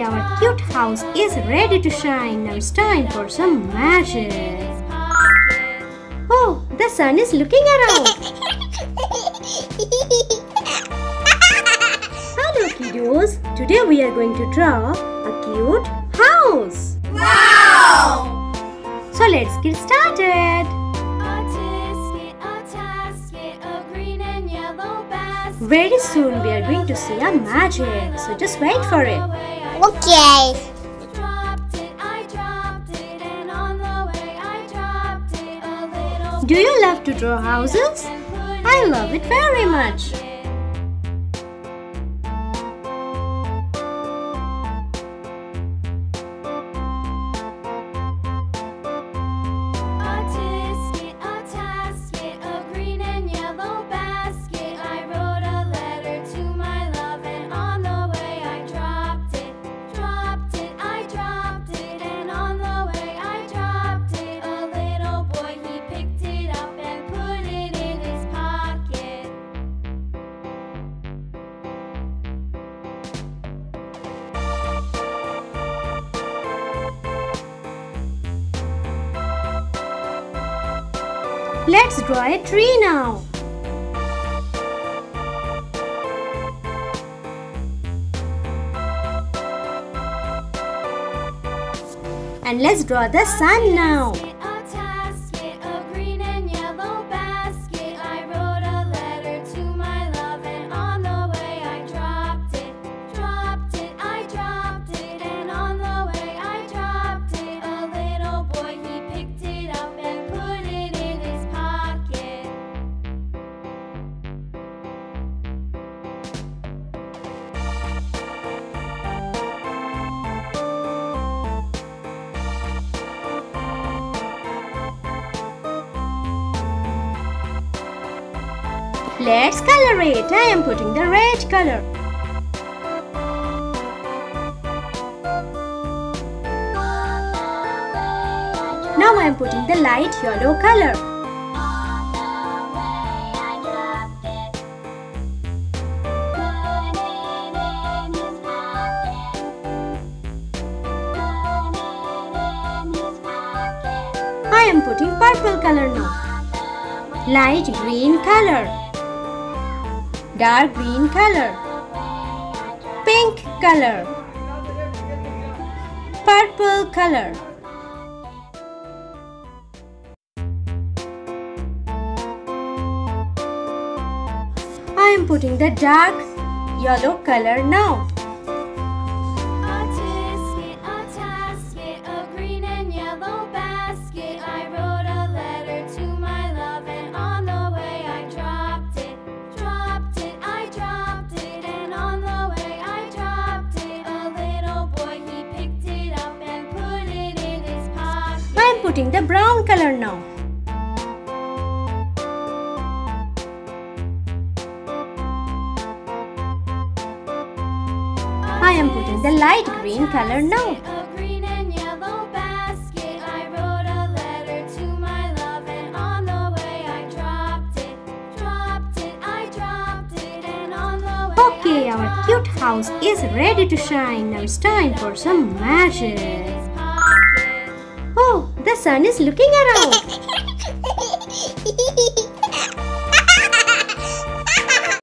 our cute house is ready to shine. Now it's time for some magic. Oh, the sun is looking around. Hello kiddos. Today we are going to draw a cute house. Wow! So let's get started. Very soon we are going to see a magic. So just wait for it. Okay. Do you love to draw houses? I love it very much. Let's draw a tree now. And let's draw the sun now. Let's color it. I am putting the red color. Now I am putting the light yellow color. I am putting purple color now. Light green color. Dark green color, pink color, purple color. I am putting the dark yellow color now. Putting the brown color now. I am putting the light green color now. Okay, our cute house is ready to shine. Now it's time for some magic. Oh, the sun is looking around.